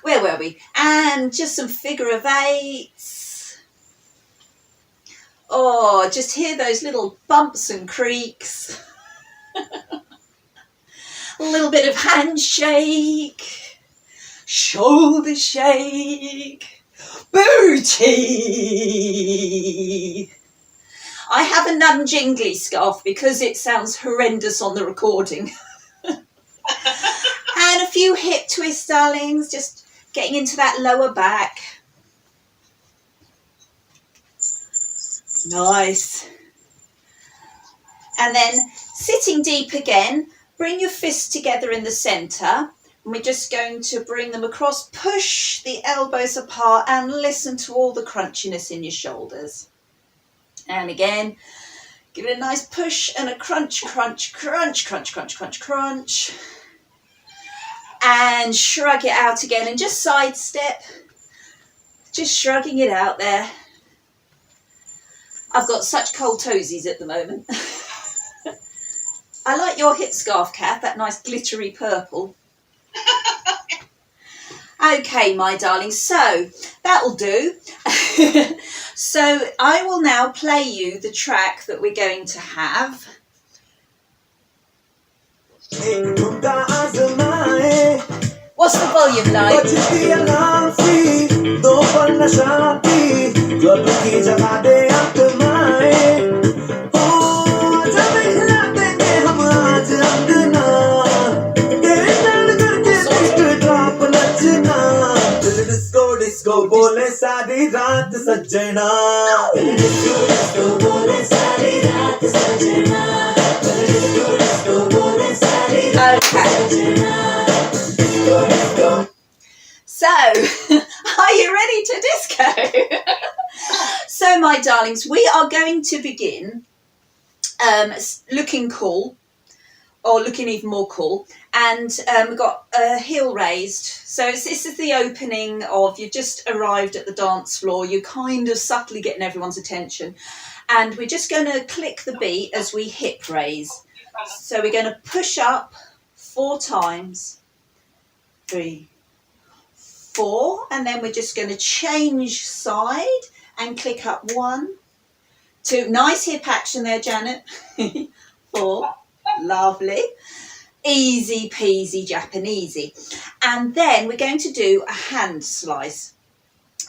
where were we? And just some figure of eights. Oh, just hear those little bumps and creaks. A little bit of handshake, shoulder shake, booty. I have a non-jingly scarf because it sounds horrendous on the recording. And a few hip twists, darlings, just getting into that lower back. Nice. And then sitting deep again, bring your fists together in the centre. And we're just going to bring them across, push the elbows apart and listen to all the crunchiness in your shoulders. And again, give it a nice push and a crunch, crunch, crunch, crunch, crunch, crunch, crunch. And shrug it out again and just sidestep. Just shrugging it out there. I've got such cold toesies at the moment. I like your hip scarf, Kath, that nice glittery purple. Okay, my darling, so that'll do. So I will now play you the track that we're going to have. What's the volume like? Disco बोले सारी रात सजना disco बोले सारी रात सजना disco बोले सारी रात सजना disco. So, are you ready to disco? So, my darlings, we are going to begin looking cool, or looking even more cool, and we've got a heel raised. So this is the opening of, you've just arrived at the dance floor, you're kind of subtly getting everyone's attention, and we're just going to click the beat as we hip raise. So we're going to push up 4 times, 3, 4, and then we're just going to change side and click up 1, 2, nice hip action there, Janet, 4, lovely. Easy peasy Japanesey. And then we're going to do a hand slice,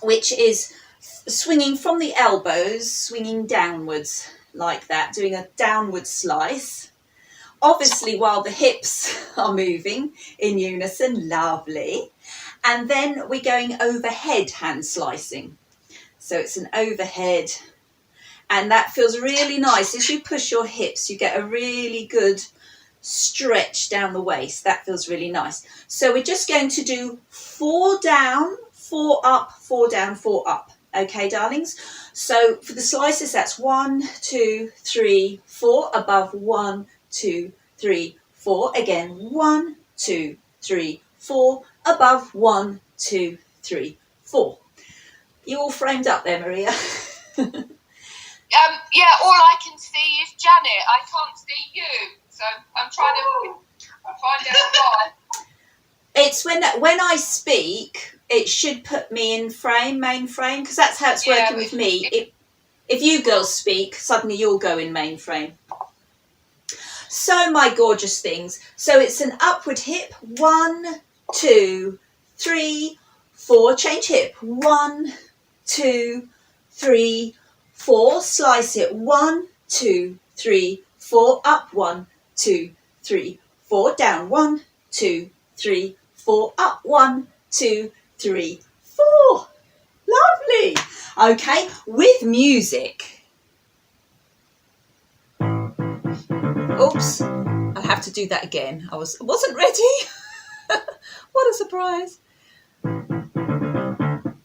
which is swinging from the elbows, swinging downwards like that, doing a downward slice. Obviously, while the hips are moving in unison, lovely. And then we're going overhead hand slicing. So it's an overhead, and that feels really nice. As you push your hips, you get a really good stretch down the waist. That feels really nice. So we're just going to do 4 down, 4 up, 4 down, 4 up. Okay, darlings? So for the slices, that's 1, 2, 3, 4. Above 1, 2, 3, 4. Again, 1, 2, 3, 4. Above 1, 2, 3, 4. You all framed up there, Maria? Yeah, all I can see is Janet. I can't see you. So I'm trying to find out why. It's when I speak, it should put me in frame, main frame, because that's how it's working with me. If you girls speak, suddenly you'll go in main frame. So, my gorgeous things. So it's an upward hip. 1, 2, 3, 4. Change hip. 1, 2, 3, 4. Slice it. 1, 2, 3, 4. Up. 1, 2, 3, 4. Down. 1, 2, 3, 4. Up. 1, 2, 3, 4. Lovely. Okay, with music. Oops, I'll have to do that again. I wasn't ready. What a surprise.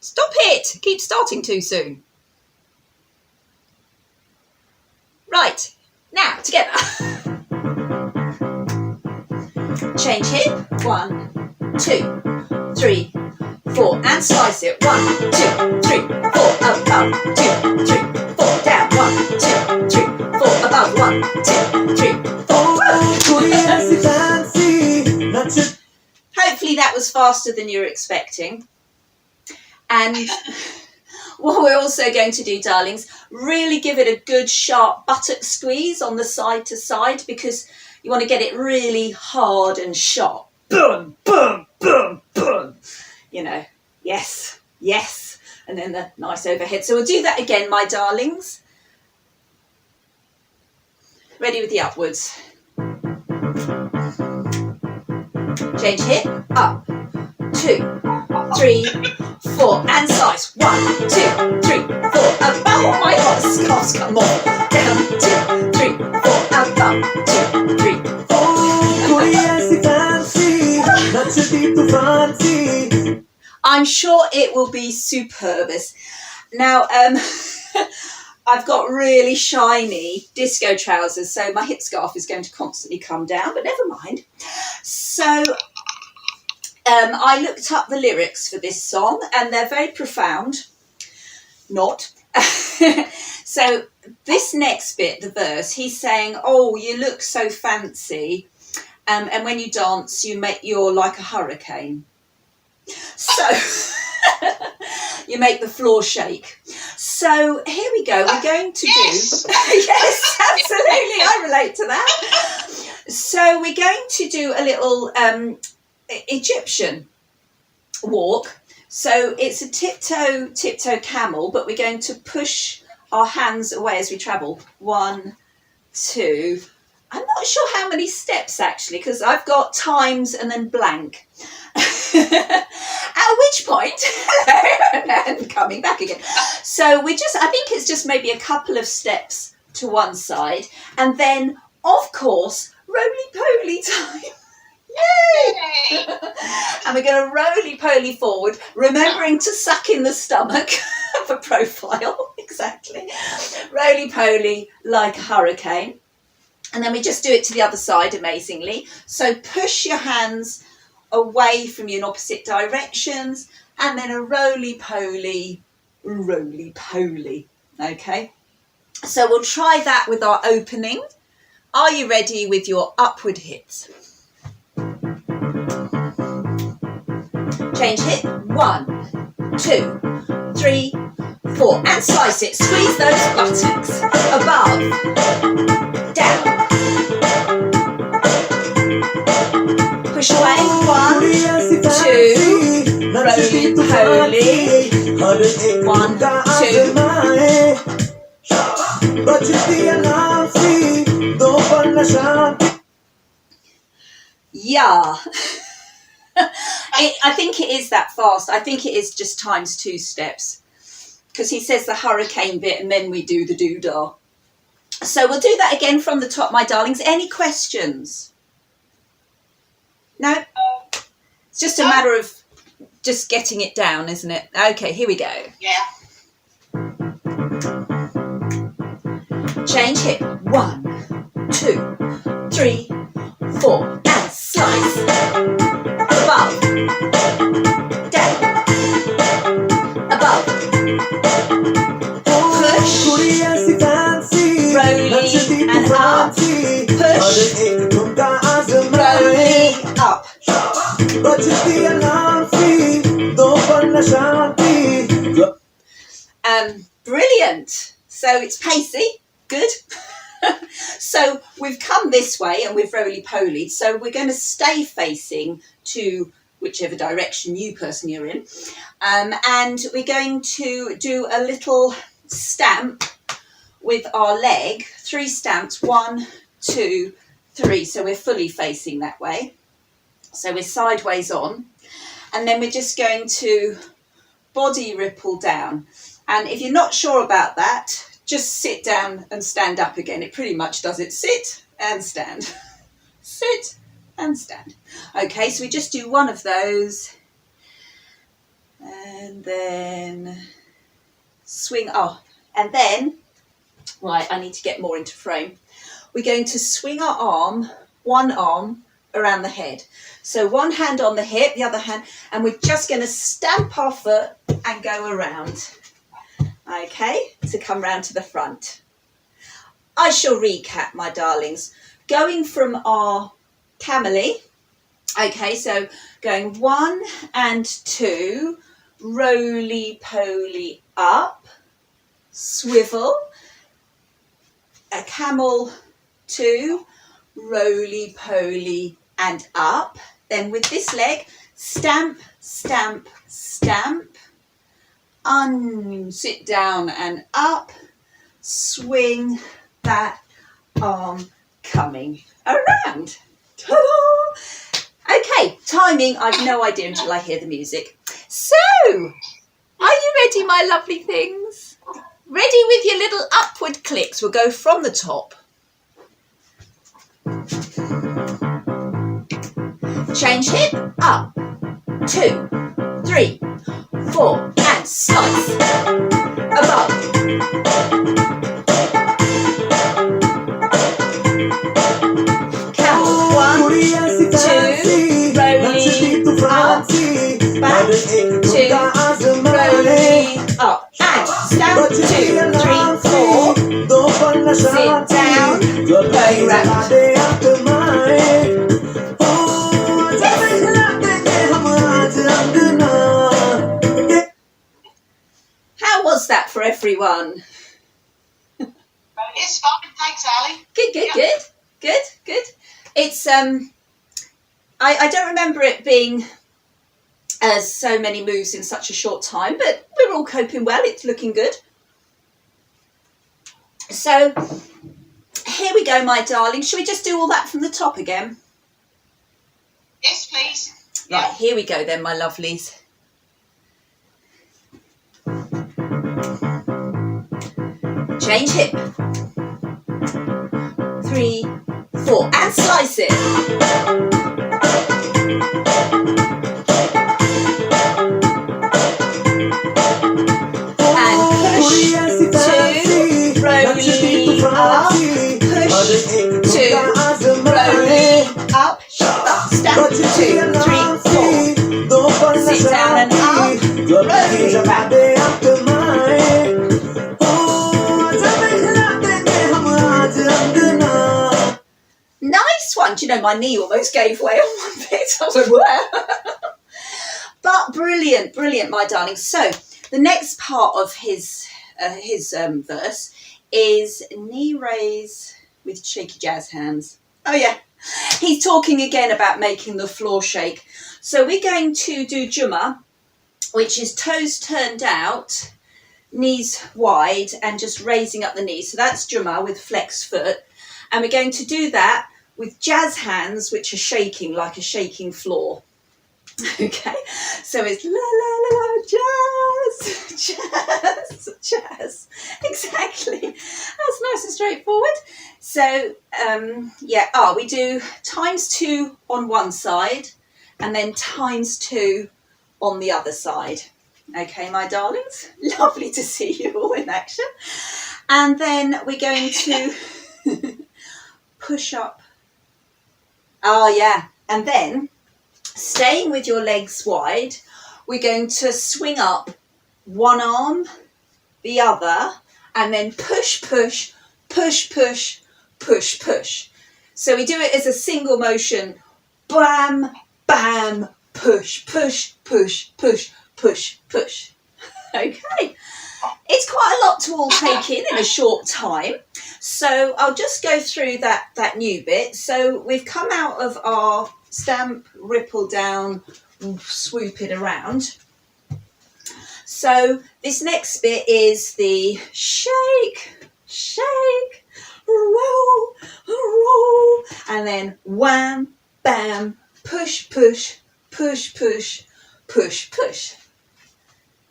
Stop it. Keep starting too soon. Right, now together. Change hip. 1, 2, 3, 4, and slice it. 1, 2, 3, 4, above. 2, 3, 4, down. 1, 2, 3, 4, above. 1, 2, 3, 4. Hopefully hopefully that was faster than you were expecting. And what we're also going to do, darlings, really give it a good sharp buttock squeeze on the side to side, because you want to get it really hard and sharp. Boom, boom, boom, boom. You know, yes, yes. And then the nice overhead. So we'll do that again, my darlings. Ready with the upwards. Change hip, up, 2, 3, 4, and slice. 1, 2, 3, 4, up. Oh my God, the scarf's got more. Down, 2, 3, 4, up, 2, 3, 4. I'm sure it will be superbous. Now, I've got really shiny disco trousers, so my hip scarf is going to constantly come down, but never mind. So I looked up the lyrics for this song, and they're very profound. Not. So this next bit, the verse, he's saying, oh, you look so fancy, and when you dance, you're like a hurricane. So you make the floor shake. So here we go. We're going to do... Yes, absolutely. I relate to that. So we're going to do a little Egyptian walk. So it's a tiptoe camel, but we're going to push our hands away as we travel. 1, 2... I'm not sure how many steps actually, because I've got times and then blank. At which point, and coming back again. So I think it's just maybe a couple of steps to one side, and then, of course, roly-poly time. Yay! And we're going to roly-poly forward, remembering to suck in the stomach for profile. Exactly. Roly-poly like a hurricane. And then we just do it to the other side, amazingly. So push your hands away from you in opposite directions, and then a roly-poly, roly-poly, okay? So we'll try that with our opening. Are you ready with your upward hips? Change hip, 1, 2, 3, 4, and slice it. Squeeze those buttocks, above, down. Push away, 1, 2, roly-poly, 1, 2. Yeah. I think it is that fast. I think it is just times 2 steps, because he says the hurricane bit and then we do the doodah. So we'll do that again from the top, my darlings. Any questions? No? It's just a matter of just getting it down, isn't it? Okay, here we go. Yeah. Change hip. 1, 2, 3, 4, and slice. Above, down, above, push, roly and up, push, roly, up. Brilliant. So it's pacey, good. So we've come this way and we've roly-polied, so we're going to stay facing to whichever direction you personally are in, and we're going to do a little stamp with our leg, 3 stamps, 1, 2, 3, so we're fully facing that way. So we're sideways on, and then we're just going to body ripple down. And if you're not sure about that, just sit down and stand up again. It pretty much does it. Sit and stand. Sit and stand. Okay, so we just do one of those. And then swing up. And then, right, I need to get more into frame. We're going to swing our arm, one arm, around the head. So one hand on the hip, the other hand, and we're just going to stamp our foot and go around. Okay, to come round to the front. I shall recap, my darlings. Going from our camely, Okay, so going 1 and 2, roly-poly up, swivel, a camel 2, roly-poly and up. Then with this leg, stamp, stamp, stamp, sit down and up, swing that arm coming around. Ta-da! Okay, timing, I've no idea until I hear the music. So, are you ready, my lovely things? Ready with your little upward clicks? We'll go from the top. Change hip, up, 2, 3, 4, and slice, above. Camel, 1, 2, rolling up, back, 2, rolling up, and stamp, 2, 3, 4, sit down, go round. How was that for everyone? It's fine, thanks, Ali. Good. It's I don't remember it being so many moves in such a short time, but we're all coping well. It's looking good. So here we go, my darling. Shall we just do all that from the top again? Yes, please. Right, here we go then, my lovelies. Change hip. 3, 4, and slice it. And push, 2, rolling up, push, 2, rolling up, stamp, 2, 3, 4, sit down and up, rolling back. Nice one. Do you know, my knee almost gave way on one bit. I was like, where? But brilliant, my darling. So the next part of his verse is knee raise with shaky jazz hands. Oh yeah, he's talking again about making the floor shake. So we're going to do Jumma, which is toes turned out, knees wide, and just raising up the knees. So that's Jumma with flexed foot. And we're going to do that with jazz hands, which are shaking like a shaking floor. Okay, so it's la la la jazz, jazz. Exactly. That's nice and straightforward. So we do ×2 on one side and then ×2 on the other side. Okay, my darlings, lovely to see you all in action. And then we're going to push up. Oh yeah, and then staying with your legs wide, we're going to swing up one arm, the other, and then push, push, push, push, push, push. So we do it as a single motion, bam, bam, push, push, push, push, push, push. Okay, it's quite a lot to all take in a short time. So I'll just go through that new bit. So we've come out of our stamp, ripple down, swoop it around. So this next bit is the shake, shake, roll, roll, and then wham, bam, push, push, push, push, push, push.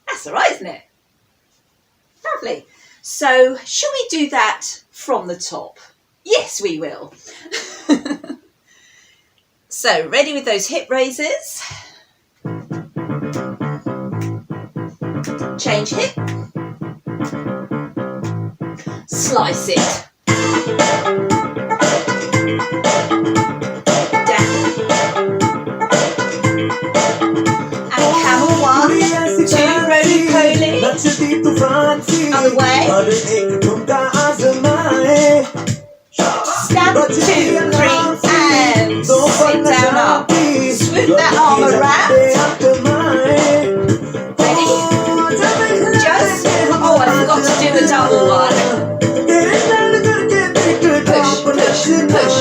That's all right, isn't it? Lovely. So shall we do that from the top? Yes, we will. So ready with those hip raises. Change hip. Slice it. Down. And camel 1, 2, roly-poly. Other way. Stamp, 2, 3, and sit down up. arm around. Ready? Just, oh, I forgot to do a double one. Push, push, push, push,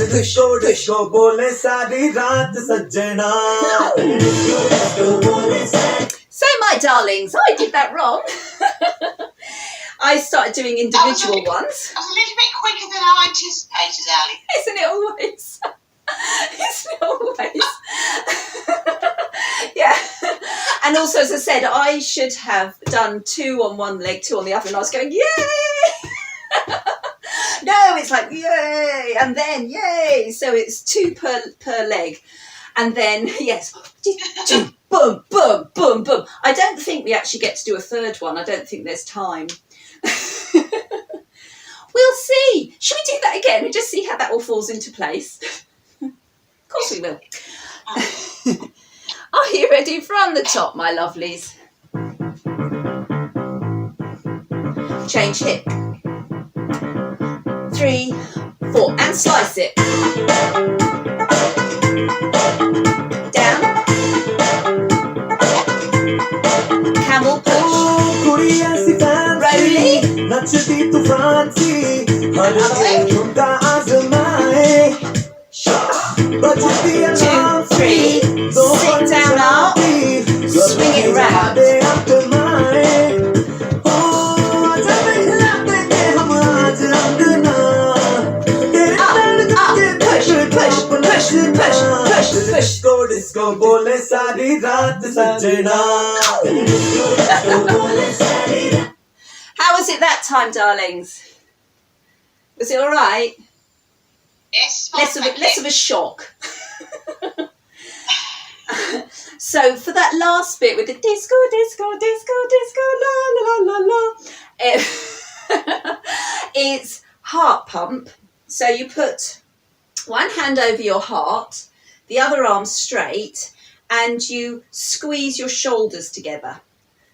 push, push. So, my darlings, I did that wrong. I started doing individual ones. I was a little bit quicker than I anticipated, Ali. Isn't it always? Isn't it always? Yeah. And also, as I said, I should have done 2 on one leg, 2 on the other, and I was going, yay! No, it's like, yay! And then, yay! So it's 2 per leg. And then, yes, boom, boom, boom, boom. I don't think we actually get to do a third one. I don't think there's time. We'll see. Should we do that again and just see how that all falls into place? Of course we will. Are you ready from the top, my lovelies? Change hip. 3, 4, and slice it. Down. Camel push. Rolly. Another way. 1, 2, 3. Sit down up. Swing it round. How was it that time, darlings? Was it all right? Yes. Less of a shock. So for that last bit with the disco, disco, disco, disco, la la la la la, it's heart pump. So you put one hand over your heart, the other arm straight, and you squeeze your shoulders together.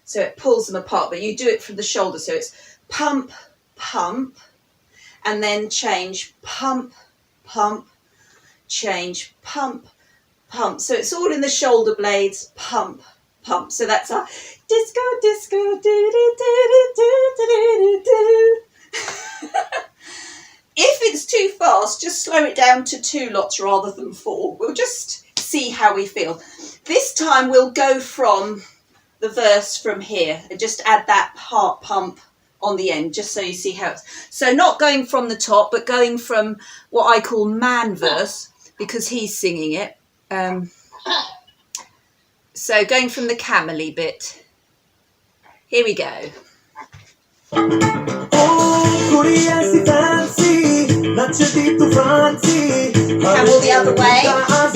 So it pulls them apart, but you do it from the shoulder. So it's pump, pump, and then change, pump, pump, change, pump, pump. So it's all in the shoulder blades, pump, pump. So that's our disco, disco, do, do, do, do, do, do, do. If it's too fast, just slow it down to 2 lots rather than 4. We'll just see how we feel. This time we'll go from the verse from here and just add that heart pump on the end, just so you see how it's... So not going from the top, but going from what I call man verse, because he's singing it. So going from the camely bit. Here we go. Camel the other way.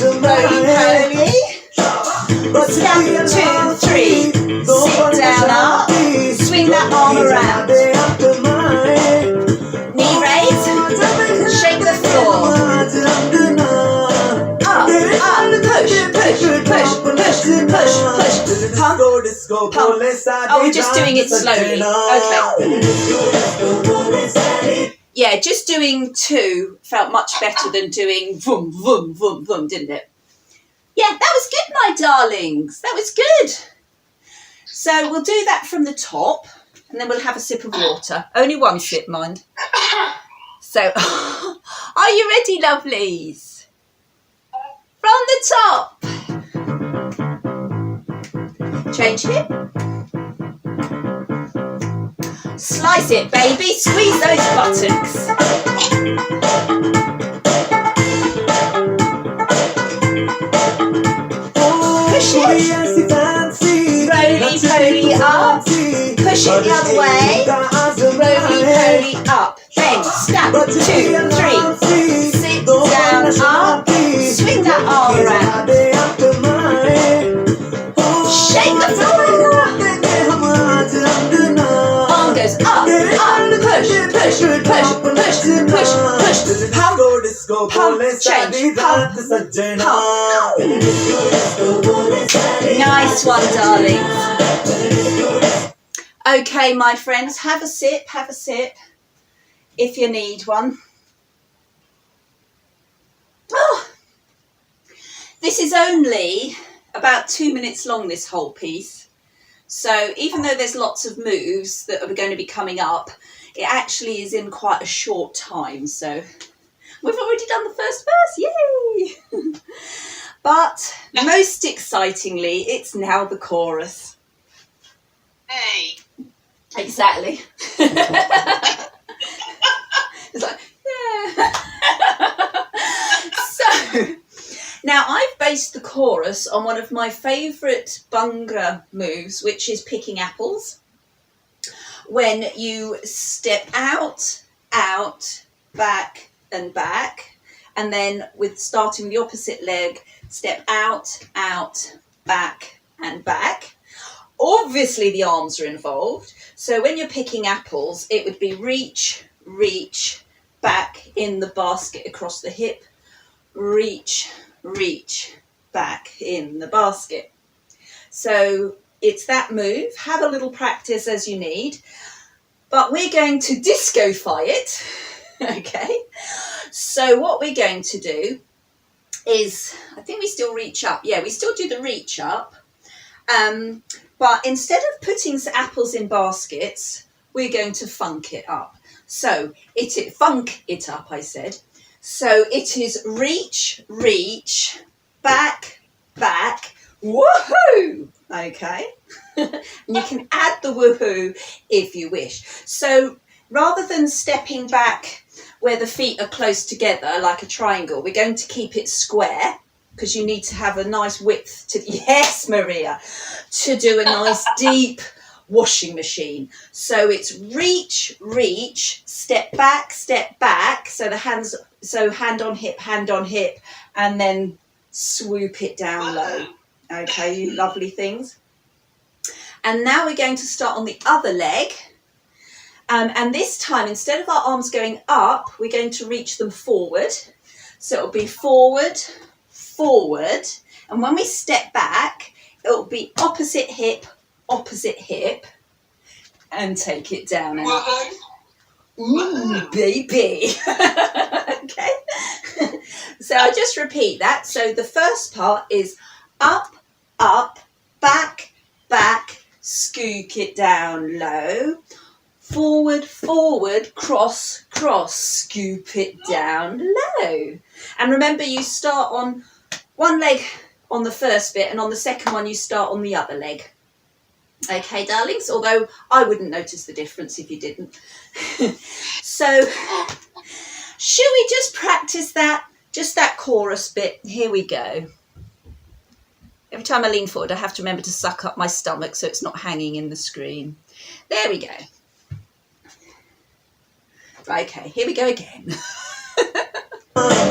Roly poly. Step 2, 3. Sit down up. Swing that arm around. Knee raise. Shake the floor. Up, push, push, push, push, push, push. Pump, pump. Oh, we're just doing it slowly. Okay. Yeah, just doing 2 felt much better than doing vroom, vroom, vroom, vroom, didn't it? Yeah, that was good, my darlings. That was good. So we'll do that from the top, and then we'll have a sip of water. Only 1 sip, mind. So, are you ready, lovelies? From the top. Change hip. Slice it, baby. Squeeze those buttocks. Push it. Roly poly up. Push it the other way. Roly poly up. Bend. Snap. 2, 3. Sit down up. Swing that arm around. Shake the floor. Arm goes up, push, push, push, push, push, push. Pump, pump, change, pump, pump. Nice one, darling. Okay, my friends, have a sip, if you need one. Oh, This is only about 2 minutes long, this whole piece. So even though there's lots of moves that are going to be coming up, it actually is in quite a short time. So we've already done the first verse, yay! But most excitingly, it's now the chorus. Hey. Exactly. It's like, yeah. So now I've based the chorus on one of my favourite Bhangra moves, which is picking apples. When you step out, out, back and back, and then with starting with the opposite leg, step out, out, back and back. Obviously the arms are involved. So when you're picking apples, it would be reach, reach, back in the basket across the hip, reach, reach, back in the basket. So it's that move. Have a little practice as you need, but we're going to disco-fy it. Okay. So what we're going to do is, I think we still reach up. Yeah, we still do the reach up. But instead of putting apples in baskets, we're going to funk it up. So funk it up, I said. So it is reach, reach, back, back, woohoo! Okay. And you can add the woohoo if you wish. So rather than stepping back where the feet are close together like a triangle, we're going to keep it square, because you need to have a nice width to, yes, Maria, to do a nice deep washing machine. So it's reach, reach, step back, so the hands, so hand on hip, and then swoop it down low. Okay, you lovely things. And now we're going to start on the other leg. And this time, instead of our arms going up, we're going to reach them forward. So it'll be forward, forward. And when we step back, it'll be opposite hip, and take it down. And up. Ooh, baby. Okay. So I'll just repeat that. So the first part is up, up, back, back, scoop it down low. Forward, forward, cross, cross, scoop it down low. And remember, you start on one leg on the first bit, and on the second one you start on the other leg. Okay, darlings, although I wouldn't notice the difference if you didn't. So, should we just practice that, just that chorus bit? Here we go. Every time I lean forward, I have to remember to suck up my stomach so it's not hanging in the screen. There we go. Right, okay, here we go again.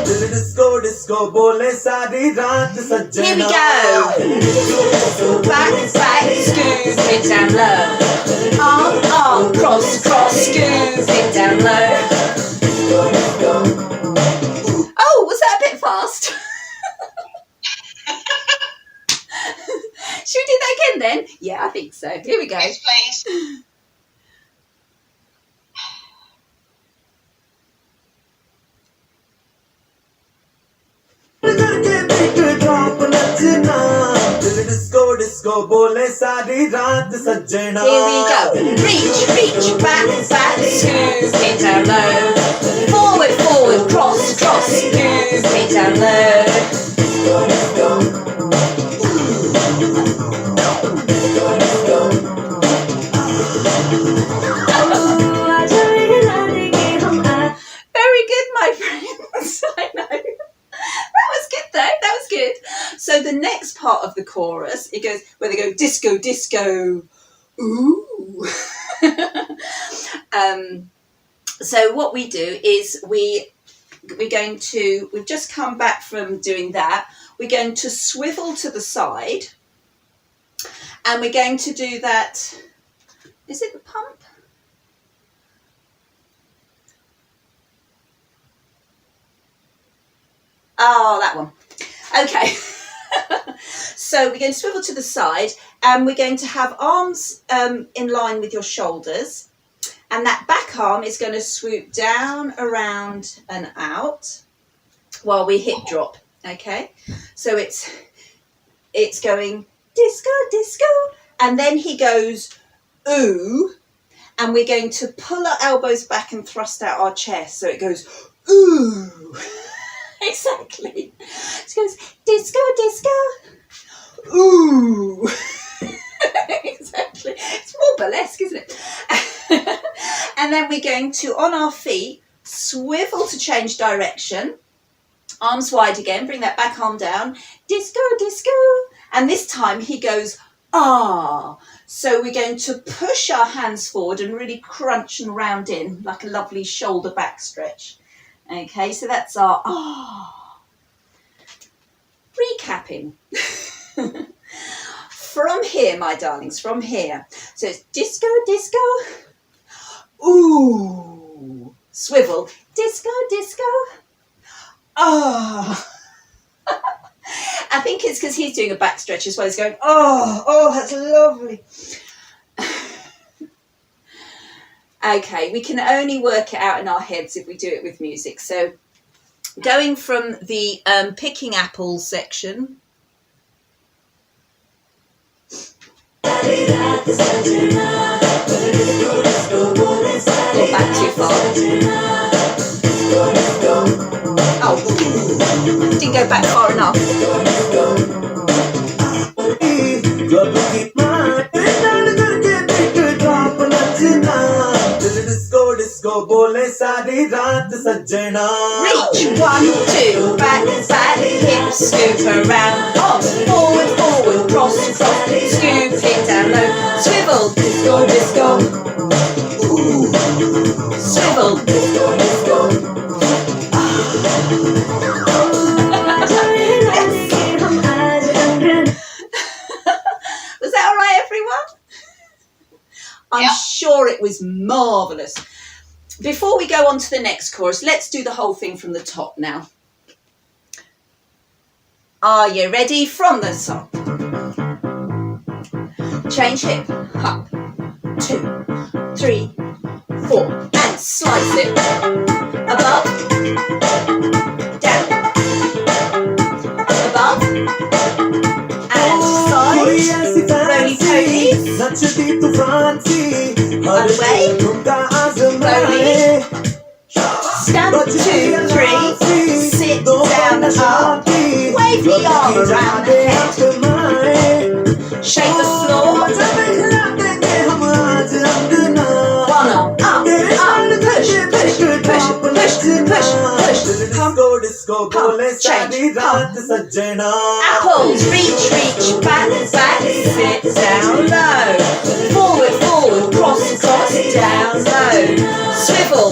Disco, disco, bole saari raat sajjana. Here we go. Back, back, scoop it down low. Arm, cross, cross, scoop it down low. Oh, was that a bit fast? Should we do that again then? Yeah, I think so. Here we go. Yes, please. Disco, disco, bole saari raat sajjana. Here we go. Reach, reach, back, back, scoop it down low. Forward, forward, cross, cross, scoop it down low. Very good, my friends. I know. That was good though, that was good. So the next part of the chorus, it goes, where they go disco, disco, ooh. So what we do is we're going to, we've just come back from doing that, we're going to swivel to the side, and we're going to do that, is it the pump? Oh, that one. Okay. So we're going to swivel to the side, and we're going to have arms in line with your shoulders, and that back arm is going to swoop down, around and out while we hip drop. Okay, so it's going disco, disco, and then he goes ooh, and we're going to pull our elbows back and thrust out our chest, so it goes ooh. Exactly. It goes disco, disco, ooh. Exactly. It's more burlesque, isn't it? And then we're going to, on our feet, swivel to change direction. Arms wide again, bring that back arm down. Disco, disco. And this time he goes, ah. So we're going to push our hands forward and really crunch and round in like a lovely shoulder back stretch. Okay, so that's our ah. Recapping. From here, my darlings, from here. So it's disco, disco. Ooh. Swivel. Disco, disco. Oh. I think it's because he's doing a back stretch as well. He's going, oh, that's lovely. Okay, we can only work it out in our heads if we do it with music. So going from the picking apples section. Not back too far. Oh, didn't go back far enough. Reach, 1, 2, back, back, hip, scoop around, on, forward, forward, cross, cross, scoop it down low, swivel, disco, disco, ooh, swivel, disco, disco. Was that all right, everyone? I'm sure it was marvellous. Before we go on to the next chorus, let's do the whole thing from the top now. Are you ready? From the top. Change hip, up, 2, 3, 4, and slice it. Above, down, above, and side. Roly polies. Other way. Slowly. Stamp, 2, 3. Sit down, up. Wave the arm around the head. Shake the floor. 1 arm, up, up. Push, push, push, push, push, push. Pump, pump, change, pump. Apples, reach, reach, back, back. Sit down low. Forward, forward, cross, cross, down low. Swivel.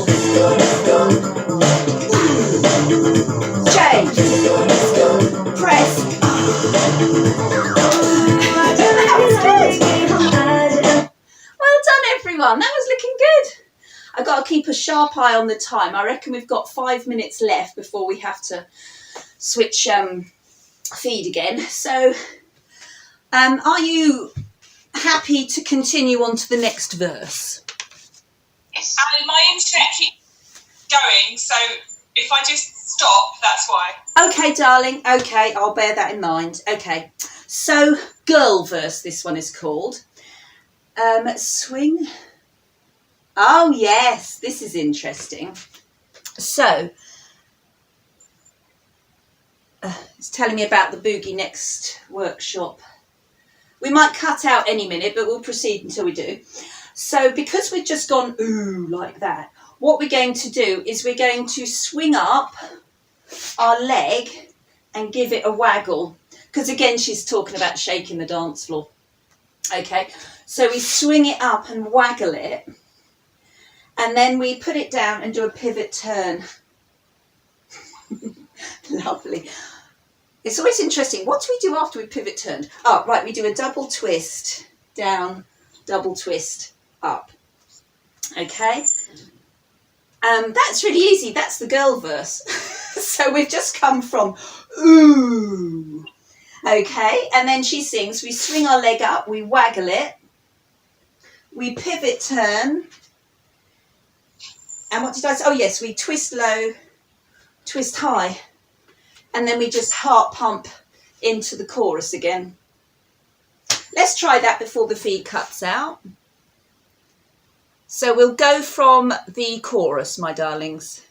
Change. Press. That was good. Well done, everyone. That was looking good. I've got to keep a sharp eye on the time. I reckon we've got 5 minutes left before we have to switch feed again. So, are you happy to continue on to the next verse? Yes. And my internet keeps going, so if I just stop, that's why. Okay, darling. Okay, I'll bear that in mind. Okay, so girl verse, this one is called. Swing. Oh, yes, this is interesting. So, it's telling me about the Boogie next workshop. We might cut out any minute, but we'll proceed until we do. So, because we've just gone ooh like that, what we're going to do is we're going to swing up our leg and give it a waggle. Because again, she's talking about shaking the dance floor. Okay, so we swing it up and waggle it. And then we put it down and do a pivot turn. Lovely. It's always interesting. What do we do after we pivot turned? Oh, right, we do a double twist, down, double twist, up. Okay. That's really easy. That's the girl verse. So we've just come from ooh. Okay, and then she sings, we swing our leg up, we waggle it, we pivot turn. And what did I say? Oh, yes, we twist low, twist high, and then we just heart pump into the chorus again. Let's try that before the feed cuts out. So we'll go from the chorus, my darlings.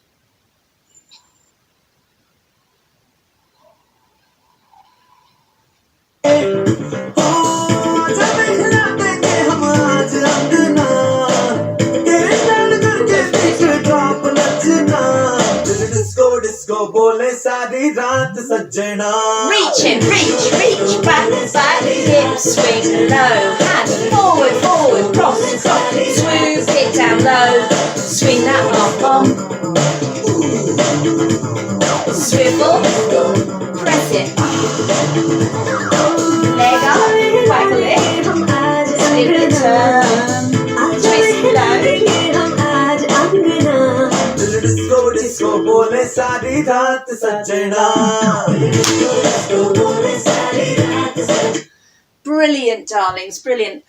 Disco bole saari raat sajjana. Reach it, reach, back, hip swing low, hand forward, forward, cross, swoop it down low, swing that arm, swivel, press it, leg up, waggle it, spin it, turn, twist low. Disco bole saari raat sajjana. Brilliant, darlings, brilliant.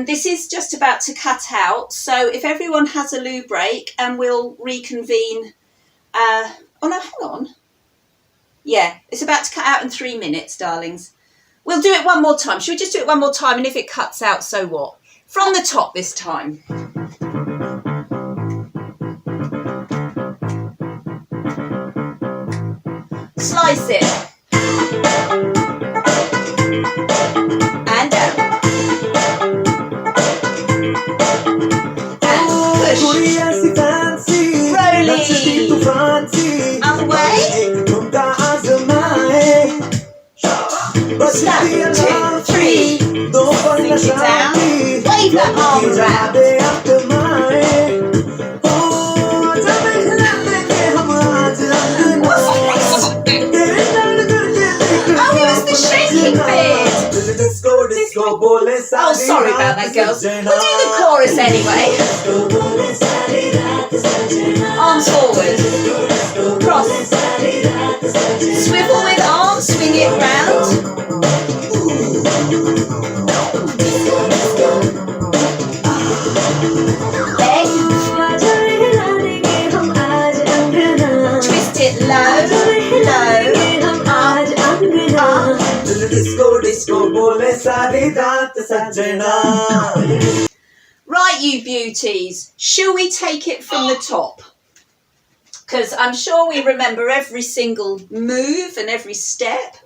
This is just about to cut out, so if everyone has a loo break, and we'll reconvene. Oh no, hang on. Yeah, it's about to cut out in 3 minutes, darlings. We'll do it one more time. Should we just do it one more time, and if it cuts out, so what? From the top this time. Slice it. And down. And push. Rolling. Other way. Snap. 2, 3. Sink it down. Wave that arm around. Shaking bit. Oh, sorry about that, girls. We'll do the chorus anyway. Arms forward. Cross. Swivel with arms, swing it round. Leg. Twist it low, low. Disco bole saari raat sajjana. Right, you beauties, shall we take it from the top? Because I'm sure we remember every single move and every step.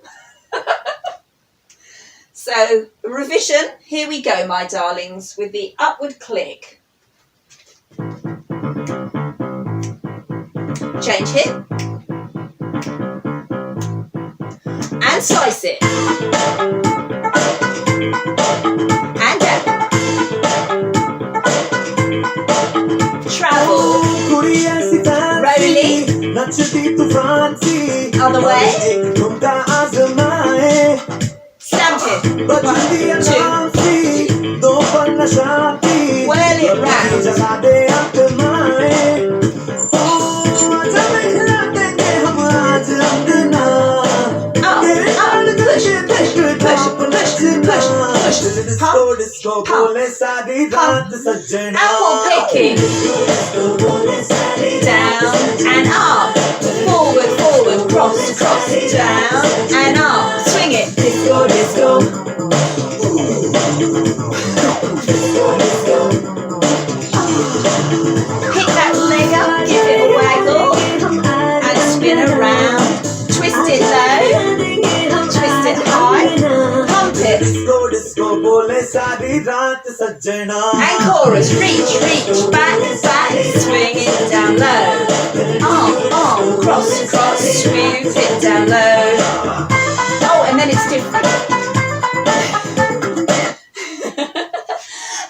So, revision, here we go, my darlings, with the upward click. Change hip. And slice it. And down. Travel. Rolling. Other way. Stamp it. 1, 2, 3. Whirl it round. Disco bole saari raat sajjana. Apple picking. Down and up. Forward, forward, cross, cross. Down and up. Swing it. Disco, disco. Pick that leg up, give it a waggle, and spin around. Twist it low, twist it high, pump it. Disco bole saari raat sajjana. And chorus, reach, back, swing it down low. Arm, cross, cross, swoop it down low. Oh, and then it's different.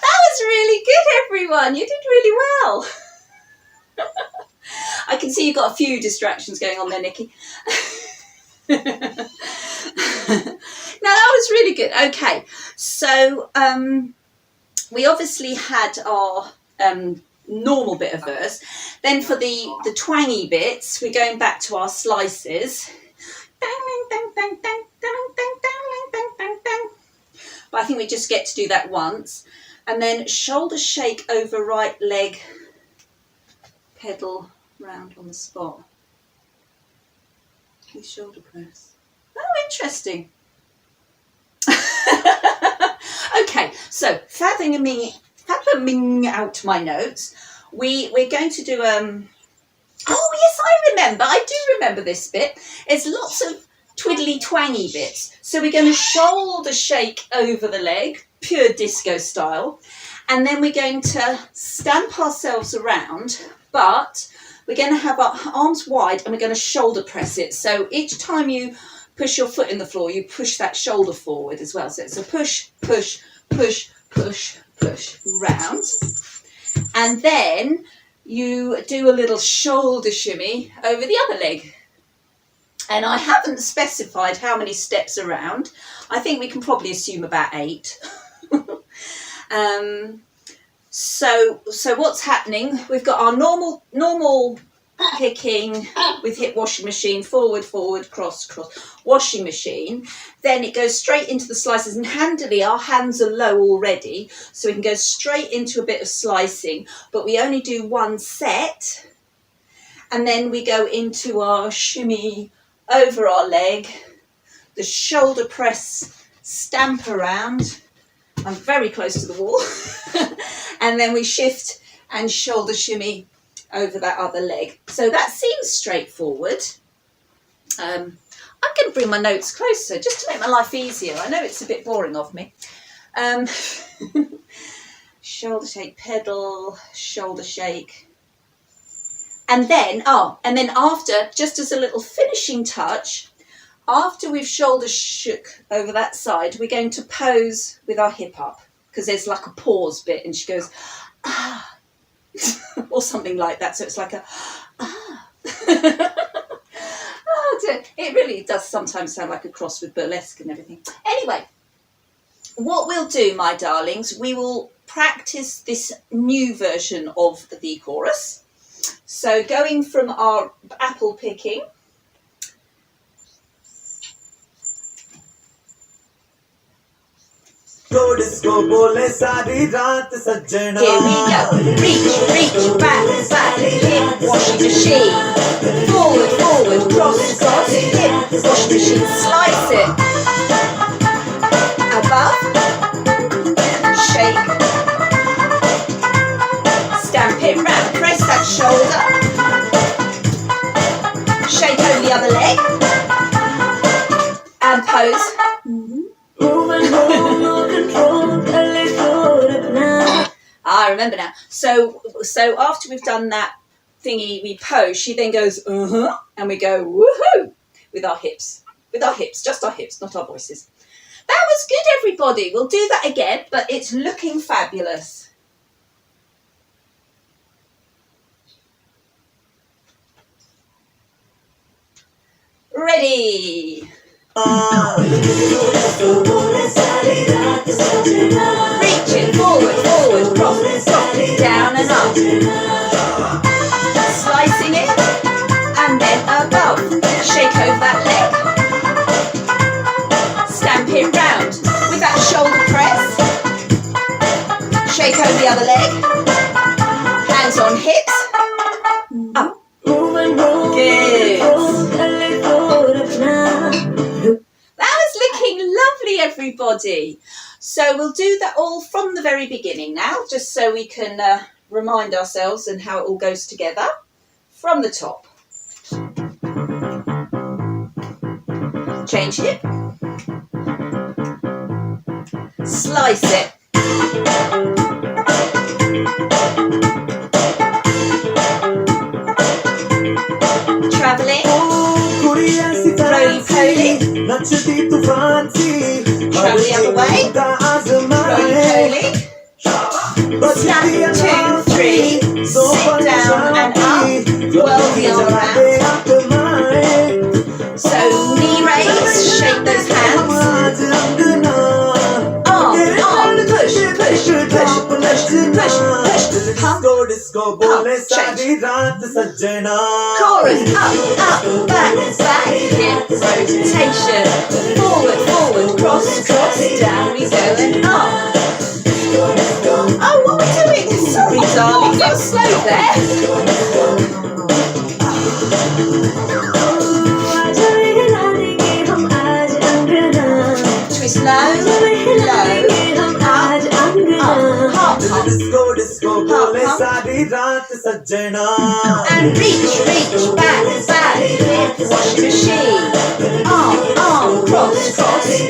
That was really good, everyone. You did really well. I can see you've got a few distractions going on there, Nikki. No, that was really good. Okay, so we obviously had our normal bit of verse. Then for the twangy bits, we're going back to our slices. But I think we just get to do that once. And then shoulder shake over right leg, pedal round on the spot. We shoulder press. Oh, interesting. Okay, so fathoming out my notes, we're going to do oh yes, I do remember this bit. There's lots of twiddly twangy bits. So we're going to shoulder shake over the leg, pure disco style, and then we're going to stamp ourselves around, but we're going to have our arms wide and we're going to shoulder press it. So each time you push your foot in the floor, you push that shoulder forward as well. So it's a push, push, push, push, push, round. And then you do a little shoulder shimmy over the other leg. And I haven't specified how many steps around. I think we can probably assume about 8. So what's happening? We've got our normal picking with hip washing machine, forward, forward, cross, cross, washing machine. Then it goes straight into the slices, and handily our hands are low already, so we can go straight into a bit of slicing, but we only do 1 set, and then we go into our shimmy over our leg, the shoulder press, stamp around. I'm very close to the wall. And then we shift and shoulder shimmy over that other leg. So that seems straightforward. I'm going to bring my notes closer just to make my life easier. I know it's a bit boring of me. Shoulder shake, pedal, shoulder shake. And then after, just as a little finishing touch, after we've shoulder shook over that side, we're going to pose with our hip up, because there's like a pause bit, and she goes, ah, or something like that. So it's like a, ah. Oh dear. It really does sometimes sound like a cross with burlesque and everything. Anyway, what we'll do, my darlings, we will practice this new version of the chorus. So going from our apple picking, Go disco bole sari raat sajjana. Here we go. Reach, back, hip washing machine. Forward, cross, hip washing machine. Slice it. Above, shake, stamp it round. Press that shoulder. Shake over the other leg. And pose. I remember now. So after we've done that thingy, we pose. She then goes and we go woohoo with our hips, just our hips, not our voices. That was good, everybody. We'll do that again, but it's looking fabulous. Ready. Reaching forward, cross, down and up. Slicing it, and then above. Shake over that leg. Stamp it round with that shoulder press. Shake over the other leg. Hands on hips. Up. Good. That was looking lovely, everybody. So we'll do that all from the very beginning now, just so we can remind ourselves and how it all goes together from the top. Change hip. Slice it. Travelling. Roly-poly. Travel the other way. Roly-poly. Snap 2, 3. Sit down and up. Whirl the arm around. So knee raise. Shake those hands. Arm. Push. Pump. Disco bole sari raat sajjana. Chorus. Up, back, hip rotation. Forward, cross, down we go and up. Oh, what are we doing? Sorry, darling, got slow there. रात सज्जना And reach, back, washing machine. Arm, cross,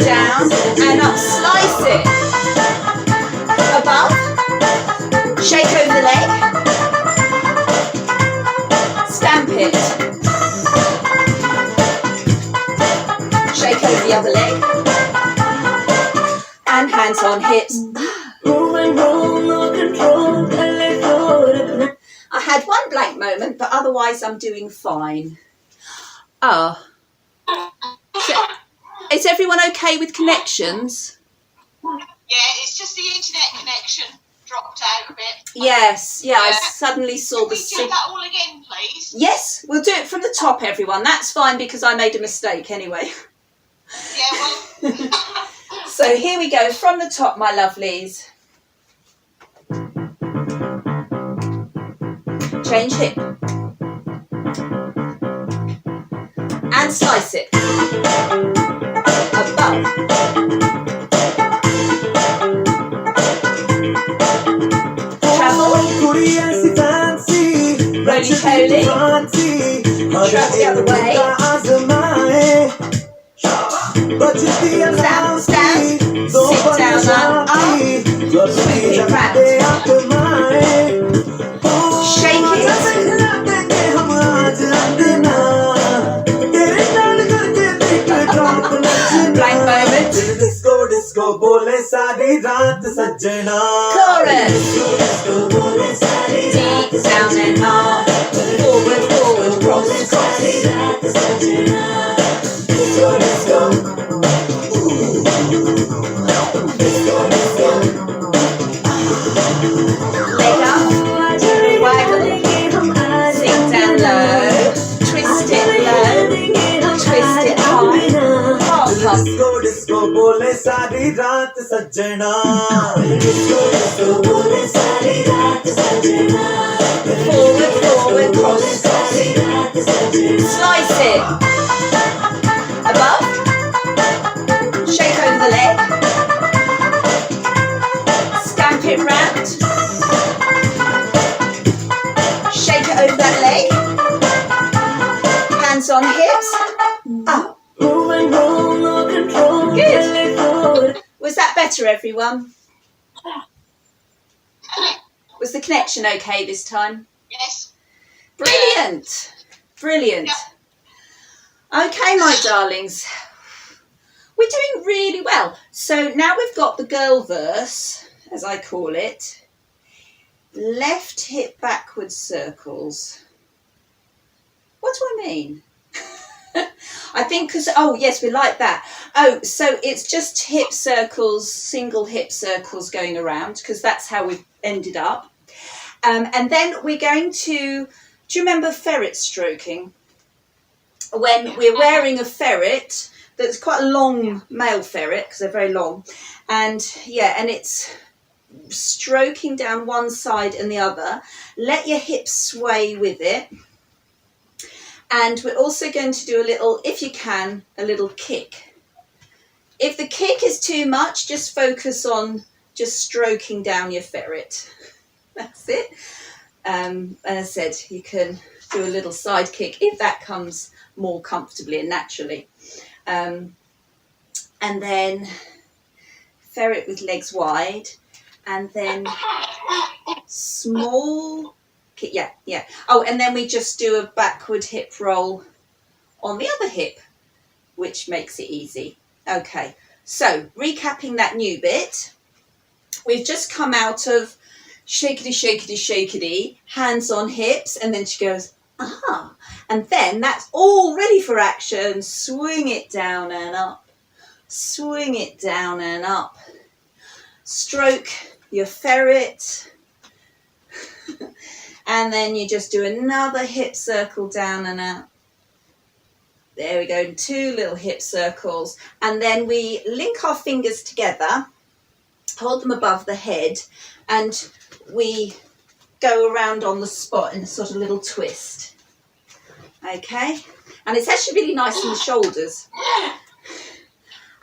down and up. Slice it. Above. Shake over the leg. Stamp it. Shake over the other leg. And hands on hips. I had one blank moment, but otherwise I'm doing fine. Oh. Is everyone okay with connections? Yeah, it's just the internet connection dropped out a bit. Yes, I suddenly saw Can we do that all again, please? Yes, we'll do it from the top, everyone. That's fine because I made a mistake anyway. Yeah, well... So here we go, from the top, my lovelies. Change hip. And slice it. Above. Travel. Roly-poly. Travel the other way. Stand, sit down and up, sweep it round, shake it, blank moment, chorus, deep down and up, forward, cross, leg up, waggle, sink down low, twist it low, twist it high, half pump. Forward, cross, slice it, above, shake over the leg, stamp it round, shake it over that leg, hands on hips, up. Good. Was that better, everyone? Was the connection okay this time? Yes. Brilliant. Okay, my darlings. We're doing really well. So now we've got the girl verse, as I call it. Left hip backwards circles. What do I mean? I think because, oh yes, we like that. Oh, so it's just hip circles, single hip circles going around, because that's how we've ended up. And then we're going to, do you remember ferret stroking? When we're wearing a ferret, that's quite a long male ferret, because they're very long. And yeah, and it's stroking down one side and the other. Let your hips sway with it. And we're also going to do a little, if you can, a little kick. If the kick is too much, just focus on just stroking down your ferret. That's it. And as I said, you can do a little side kick if that comes more comfortably and naturally. And then ferret with legs wide. And then small... Yeah. Oh, and then we just do a backward hip roll on the other hip, which makes it easy. Okay, so recapping that new bit, we've just come out of shakety, hands on hips, and then she goes, aha, and then that's all ready for action. Swing it down and up, swing it down and up, stroke your ferret. And then you just do another hip circle down and out. There we go, 2 little hip circles. And then we link our fingers together, hold them above the head, and we go around on the spot in a sort of little twist. Okay? And it's actually really nice in the shoulders.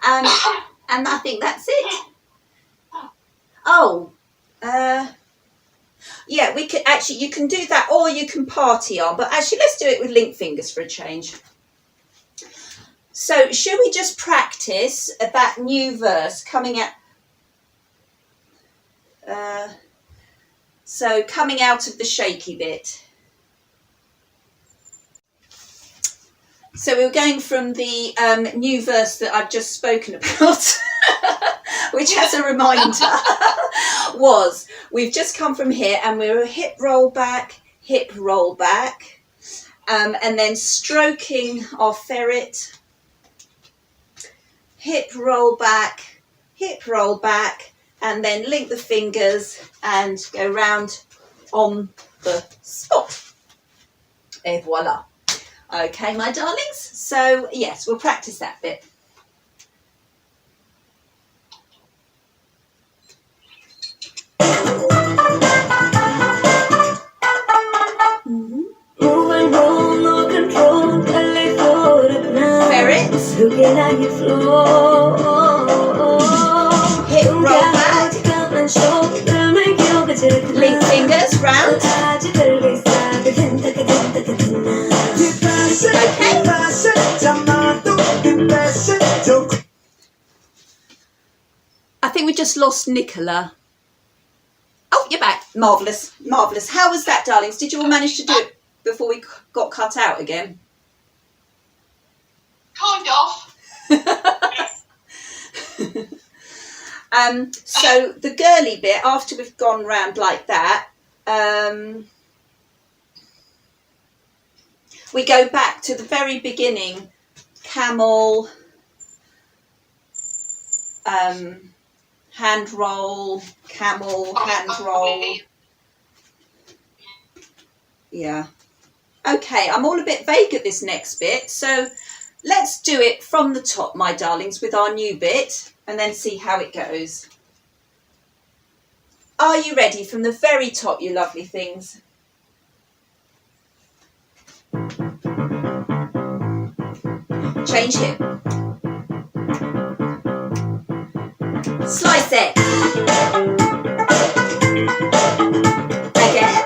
And I think that's it. Oh, Yeah, we can actually, you can do that, or you can party on, but actually let's do it with link fingers for a change. So should we just practice that new verse coming out? So coming out of the shaky bit. So we were going from the new verse that I've just spoken about, which as a reminder was, we've just come from here and we're a hip roll back, and then stroking our ferret, hip roll back, and then link the fingers and go round on the spot. Et voila. Okay, my darlings. So, yes, we'll practice that bit. Ferrets. Hip roll back. Link fingers round. Okay. I think we just lost Nicola. Oh, you're back. Marvellous. Marvellous. How was that, darlings? Did you all manage to do it before we got cut out again? Kind of. So the girly bit, after we've gone round like that, we go back to the very beginning. Camel, hand roll, camel, hand roll. Yeah. Okay, I'm all a bit vague at this next bit, so let's do it from the top, my darlings, with our new bit, and then see how it goes. Are you ready from the very top, you lovely things? Change hip. Slice it. Again.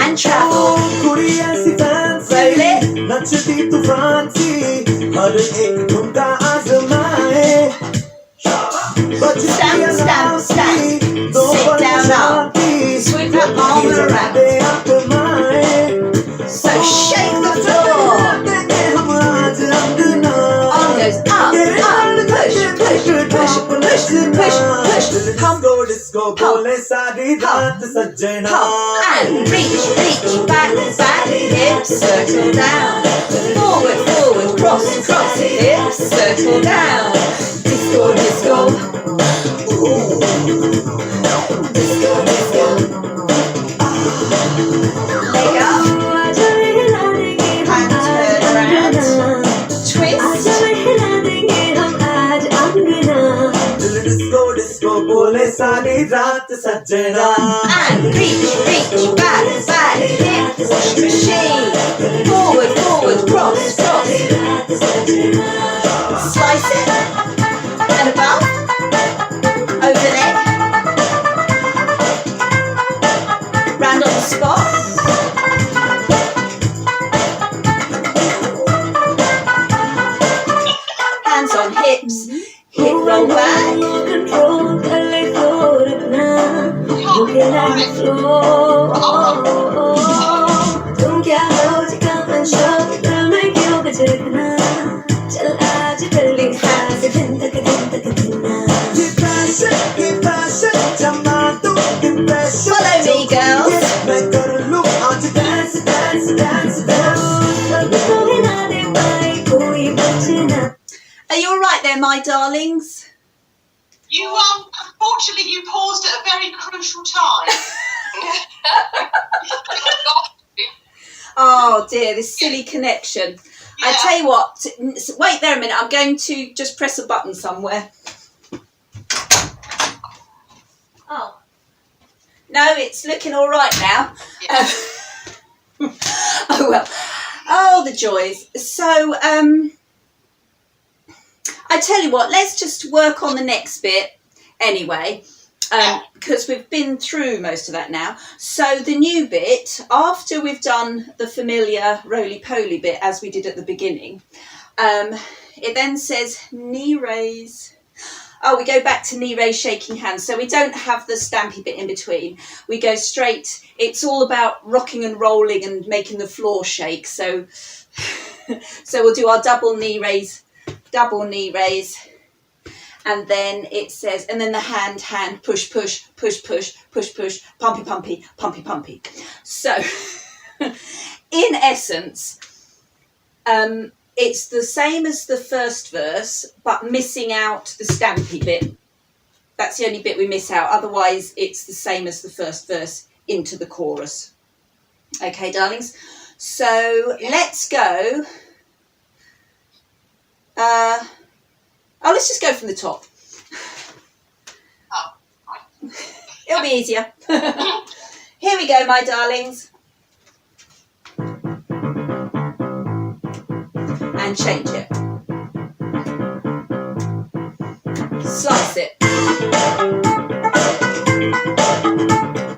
And travel. Roll it. Stand, stand, stand. Sit down up. Swoop that arm around. So shake the floor. Arm goes up, up, push, push, push, push, push, push. Pump, pump, pump, pump. And reach, reach, back, back, hips, circle down. Forward, forward, cross, cross, hips, circle down. Disco, disco. Ooh. Disco, disco. Leg up. And turn around. Twist. And reach, reach, back, back, hip, push machine. Forward, forward, cross, cross. Slice it. And above. Over leg. Round on the spot. Hands on hips. Hip roll back. Follow me, girls. Are you all right there, my darlings? You unfortunately you paused at a very crucial time. Oh dear, this silly connection. Yeah. I tell you what, wait there a minute, I'm going to just press a button somewhere. Oh. No, it's looking all right now. Yeah. Oh well. Oh, the joys. So, I tell you what, let's just work on the next bit anyway. because we've been through most of that now. So the new bit, after we've done the familiar roly-poly bit as we did at the beginning, it then says knee raise. Oh, we go back to knee raise, shaking hands. So we don't have the stampy bit in between. We go straight. It's all about rocking and rolling and making the floor shake. So, so we'll do our double knee raise, and then it says, and then the hand, push, push, push, push, push, push, pumpy, pumpy, pumpy, pumpy. So, in essence, it's the same as the first verse, but missing out the stampy bit. That's the only bit we miss out. Otherwise, it's the same as the first verse into the chorus. Okay, darlings. So let's go. Let's just go from the top. Oh. It'll be easier. Here we go, my darlings. And change it. Slice it.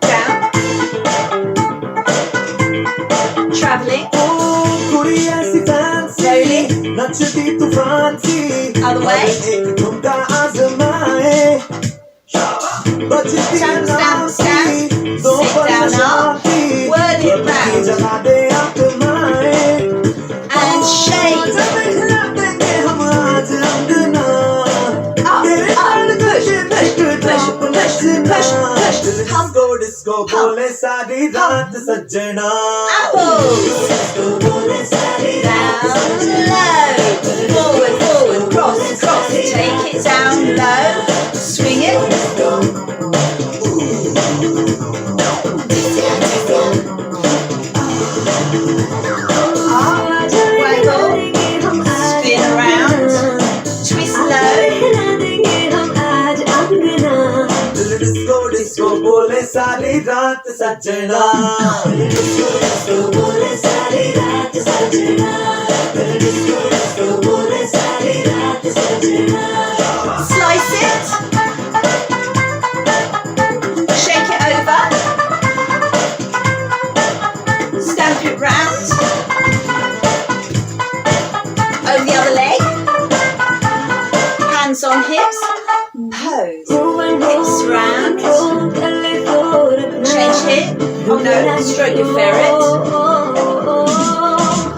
Down. Travelling. Slowly. Other way. Stand, stand, stand. Sit down up. Word it round. And shake. Push, pump, disco, bole saari raat sajjana. apples, down low, forward, forward, cross, cross, take it down low, swing it, up, waggle, spin around, twist low, disco bole saari raat sajjana. Disco bole saari raat sajjana. Disco bole saari raat sajjana. slice it, shake it over, stamp it round, over the other leg, hands on hips, pose, hips round, change hip, oh no, stroke your ferret,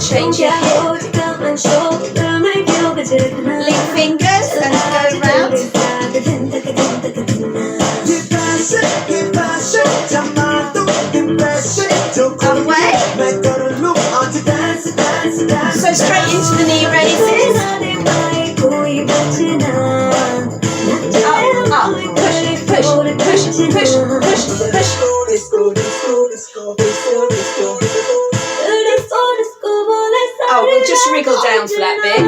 change your hip, link fingers and go round, other way, so straight into the knee raises, up, push, push, push, push, push, push. Oh, we'll just wriggle down for that bit.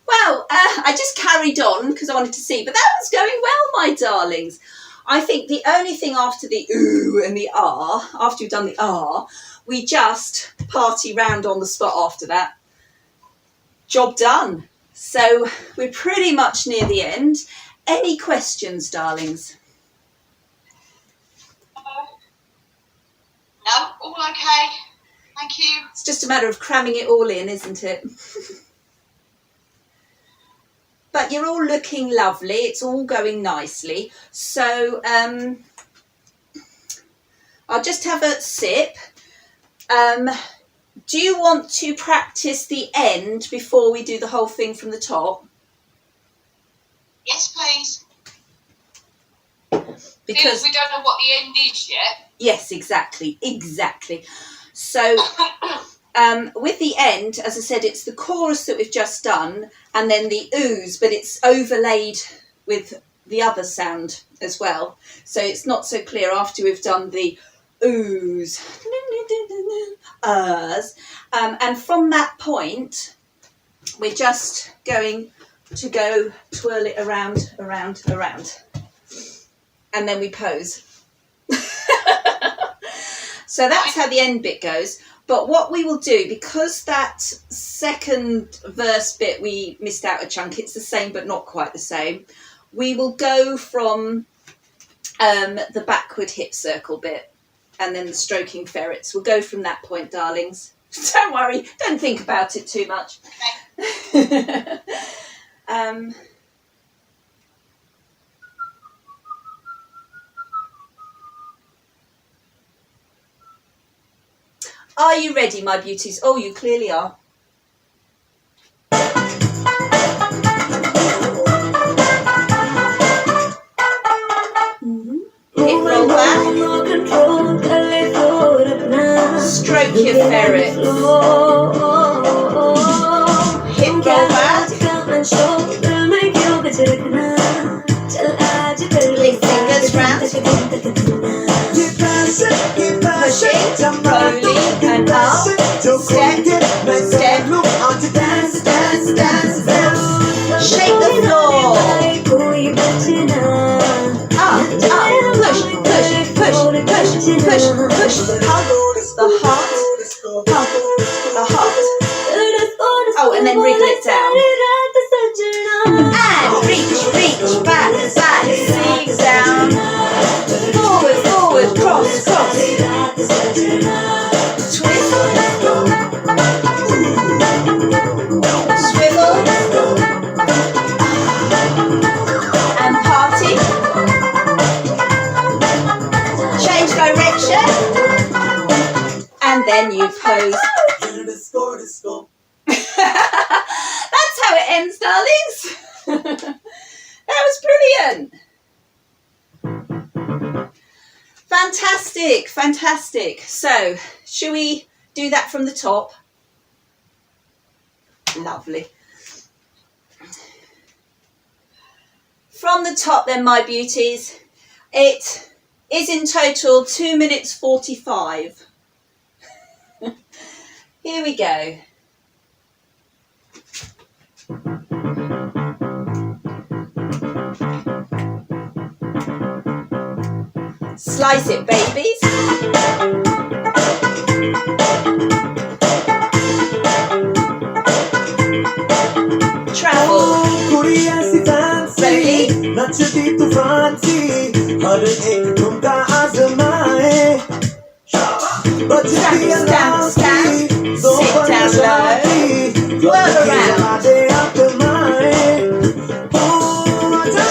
Well, I just carried on because I wanted to see, but that was going well, my darlings. I think the only thing after the ooh and the ah, after you've done the ah, we just party round on the spot after that. Job done. So we're pretty much near the end. Any questions, darlings? No, all okay. Thank you. It's just a matter of cramming it all in, isn't it? But you're all looking lovely. It's all going nicely. So I'll just have a sip. Do you want to practice the end before we do the whole thing from the top? Yes, please. Because we don't know what the end is yet. yes, exactly. So with the end, as I said, it's the chorus that we've just done and then the oohs, but it's overlaid with the other sound as well. So it's not so clear after we've done the oohs, and from that point, we're just going to go twirl it around, around, around. And then we pose. So that's how the end bit goes. But what we will do, because that second verse bit we missed out a chunk, it's the same but not quite the same. We will go from the backward hip circle bit and then the stroking ferrets. We'll go from that point, darlings. Don't worry, don't think about it too much. Are you ready, my beauties? Oh, you clearly are. Hip roll back. Stroke your ferret. Hip roll back. Big fingers round. Pushing, rolling and up. Step, step. Dance, dance, dance, dance. Shake the floor. Up, up. Push, push, push, push, push, push. Hug the heart. Hug the heart. Oh, and then wriggle it down. And reach, reach, back, back, sing down. Forward, forward, cross, cross. Twist. Swivel. And party. Change direction. And then you pose. That's how it ends, darlings. That was brilliant. Fantastic, fantastic. So, shall we do that from the top? Lovely. From the top then, my beauties, it is in total 2 minutes 45. Here we go. Slice it, babies. Travel. Stand, stand. Sit down low. Whirl around.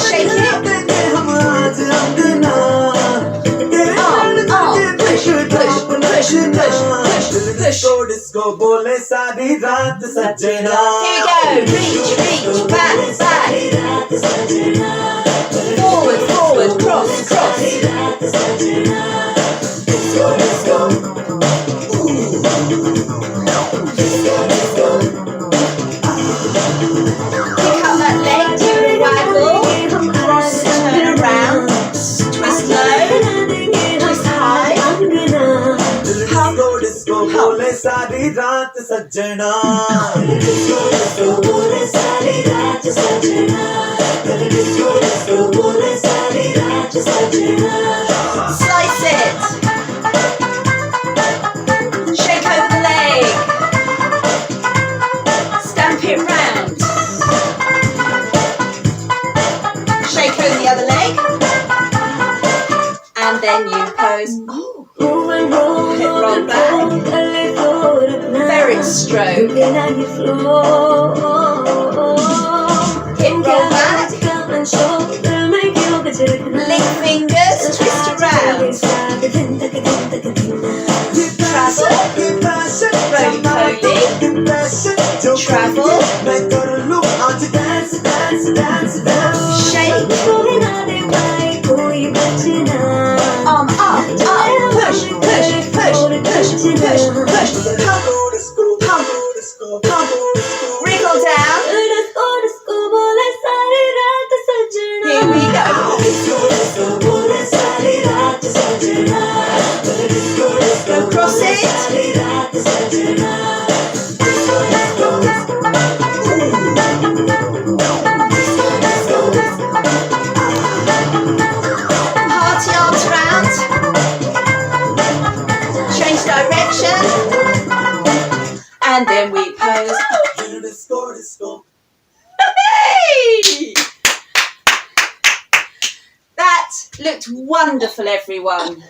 Shake it. Push, push, push, push, push, push. Here we go. Reach, reach, back, back. Forward, forward, cross, cross. Pick up that leg, do a waggle. Cross, turn around. Twist low. Twist high. Hug, hug. Slice it. Shake over the leg. Stamp it round. Shake over the other leg. And then you pose. Oh. Hip roll back. Ferret stroke. Hip roll back. Link fingers, twist around. Travel. Roly poly. Travel. Shake. Arm up, up. Push, push, push, push, push, push. Pump, pump, pump. Wriggle down. Here we go. Go cross it. Looked wonderful, everyone.